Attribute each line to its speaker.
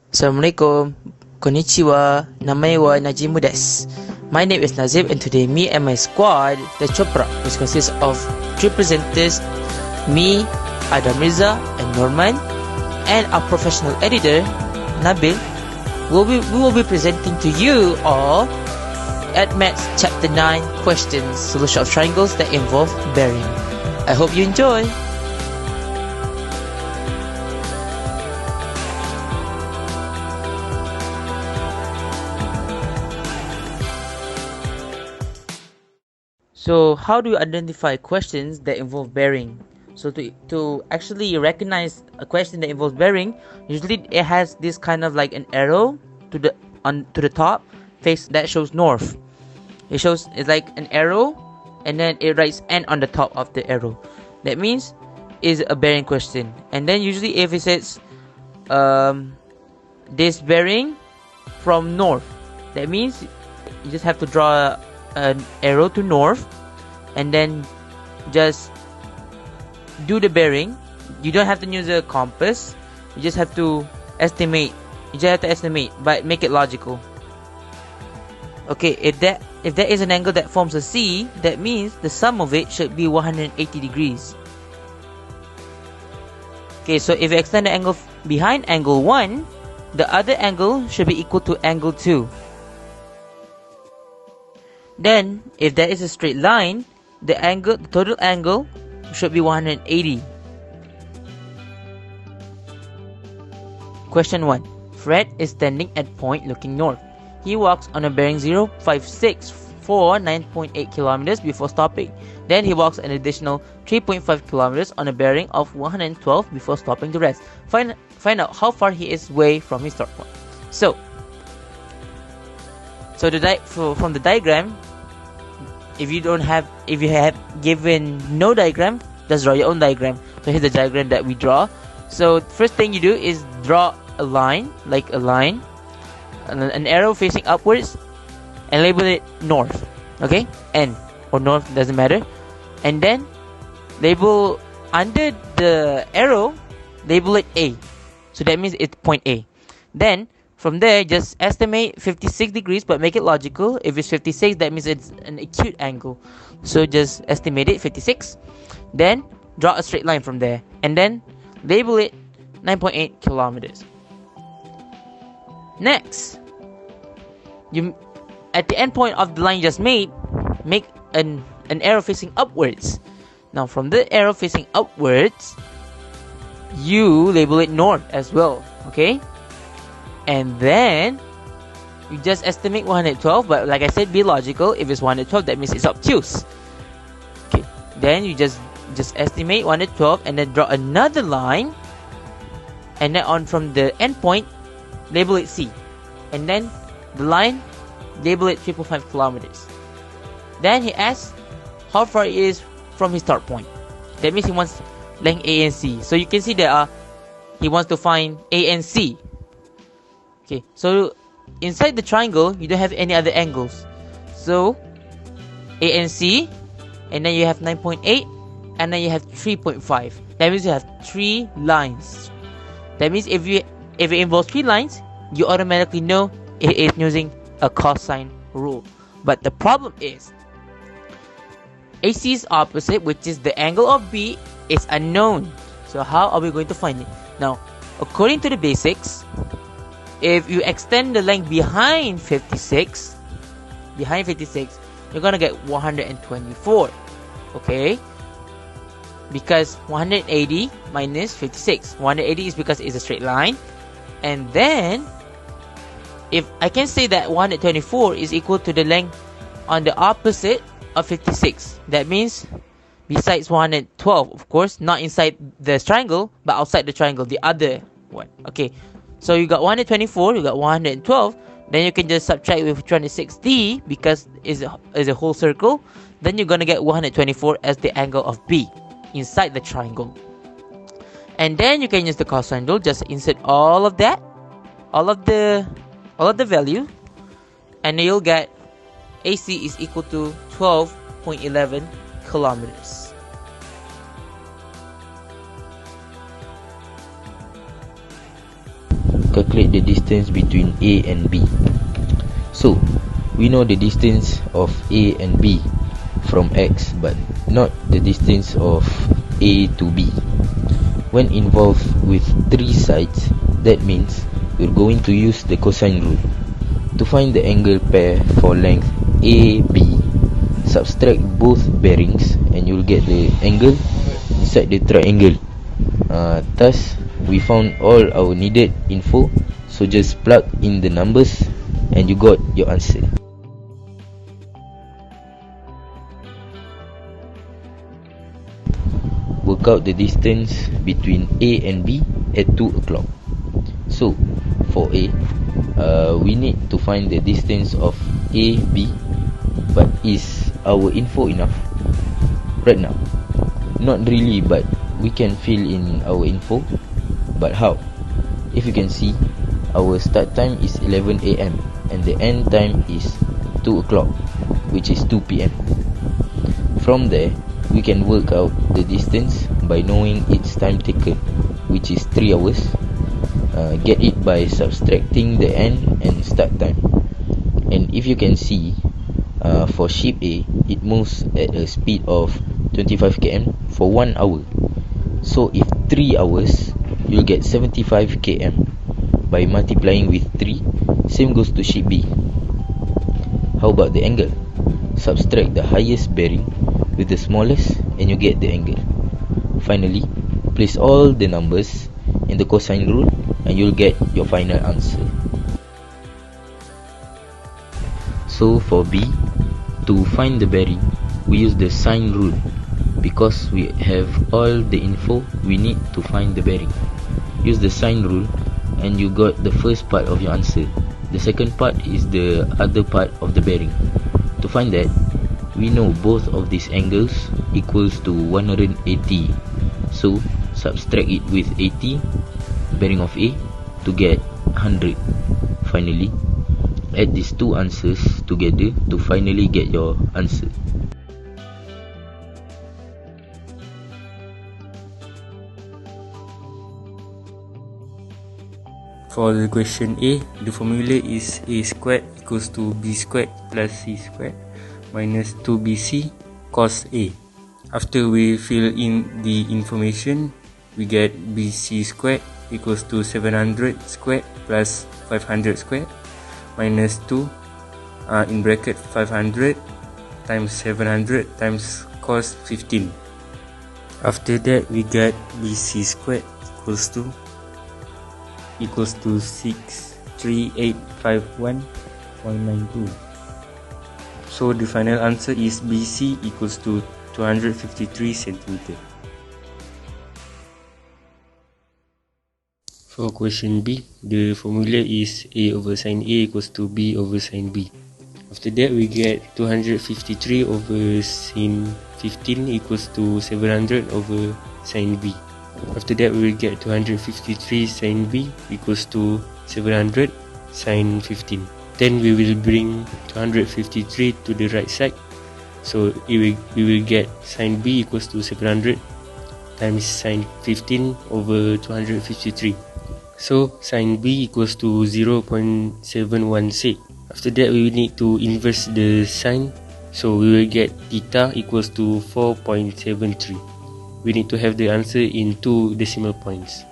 Speaker 1: Assalamualaikum, konnichiwa, namae wa Najimu desu. My name is Nazib, and today me and my squad, the Chopra, which consists of 3 presenters, me, Adam Mirza, and Norman, and our professional editor, Nabil, we will be presenting to you all at Maths Chapter 9 questions, solution of triangles that involve bearing. I hope you enjoy. So how do you identify questions that involve bearing? So to actually recognize a question that involves bearing, usually it has this kind of like an arrow to the top face that shows north. It's like an arrow, and then it writes N on the top of the arrow. That means is a bearing question. And then usually if it says this bearing from north, that means you just have to draw an arrow to north and then just do the bearing. You don't have to use a compass. You just have to estimate. But make it logical. Okay, if there is an angle that forms a C, that means the sum of it should be 180 degrees. Okay, so if you extend the angle behind angle 1, the other angle should be equal to angle 2. Then, if there is a straight line, the total angle should be 180. Question 1. Fred is standing at point looking north. He walks on a bearing 056 for 9.8 kilometers before stopping. Then he walks an additional 3.5 kilometers on a bearing of 112 before stopping to rest. Find out how far he is away from his start point. So from the diagram, if you have given no diagram, just draw your own diagram. So here's the diagram that we draw. So first thing you do is draw a line, an arrow facing upwards, and label it north. Okay, N or north, doesn't matter. And then label under the arrow, label it A. So that means it's point A. Then from there, just estimate 56 degrees, but make it logical. If it's 56, that means it's an acute angle. So just estimate it 56. Then draw a straight line from there, and then label it 9.8 kilometers. Next, you at the end point of the line you just made, make an arrow facing upwards. Now from the arrow facing upwards, you label it north as well. Okay. And then you just estimate 112, but like I said, be logical. If it's 112, that means it's obtuse. Okay, then you just estimate 112 and then draw another line, and then on from the end point, label it C, and then the line, label it 3.5 kilometers. Then he asks how far it is from his start point. That means he wants length A and C. So you can see there he wants to find A and C. Okay, so inside the triangle, you don't have any other angles. So A and C, and then you have 9.8, and then you have 3.5. That means you have 3 lines. That means if it involves 3 lines, you automatically know it is using a cosine rule. But the problem is, AC's opposite, which is the angle of B, is unknown. So how are we going to find it? Now, according to the basics, if you extend the length behind 56, you're gonna get 124. Okay? Because 180 minus 56. 180 is because it's a straight line. And then, if I can say that 124 is equal to the length on the opposite of 56. That means besides 112, of course, not inside the triangle, but outside the triangle, the other one. Okay. So you got 124, you got 112, then you can just subtract with 360 because it's a whole circle. Then you're gonna get 124 as the angle of B inside the triangle. And then you can use the cosine rule, just insert all of that, all of the value, and you'll get AC is equal to 12.11 kilometers.
Speaker 2: calculate the distance between A and B. So we know the distance of A and B from X, but not the distance of A to B. When involved with three sides, that means we're going to use the cosine rule. To find the angle pair for length AB, subtract both bearings and you'll get the angle inside the triangle. Thus, we found all our needed info, so just plug in the numbers and you got your answer. Work out the distance between A and B at 2 o'clock. So, for A, we need to find the distance of AB, but is our info enough right now? Not really, but we can fill in our info. But how? If you can see, our start time is 11 AM and the end time is 2 o'clock, which is 2 PM. From there, we can work out the distance by knowing its time taken, which is 3 hours. Get it by subtracting the end and start time. And if you can see, for ship A, it moves at a speed of 25 km for 1 hour. So if 3 hours, you'll get 75 km. By multiplying with 3, same goes to ship B. How about the angle? Subtract the highest bearing with the smallest and you get the angle. Finally, place all the numbers in the cosine rule and you'll get your final answer. So for B, to find the bearing, we use the sine rule because we have all the info we need to find the bearing. Use the sine rule and you got the first part of your answer. The second part is the other part of the bearing. To find that, we know both of these angles equals to 180. So subtract it with 80, bearing of A, to get 100. Finally, add these two answers together to finally get your answer.
Speaker 3: For the question A, the formula is A squared equals to B squared plus C squared minus 2BC cos A. After we fill in the information, we get BC squared equals to 700 squared plus 500 squared minus 2 in bracket 500 times 700 times cos 15. After that, we get BC squared equals to 63851.92. So the final answer is BC equals to 253 cm. For question B, the formula is A over sin A equals to B over sin B. After that, we get 253 over sin 15 equals to 700 over sin B. After that, we will get 253 sin B equals to 700 sin 15. Then we will bring 253 to the right side. So we will get sin B equals to 700 times sin 15 over 253. So sin B equals to 0.716. After that, we will need to inverse the sign. So we will get theta equals to 4.73. We need to have the answer in 2 decimal points.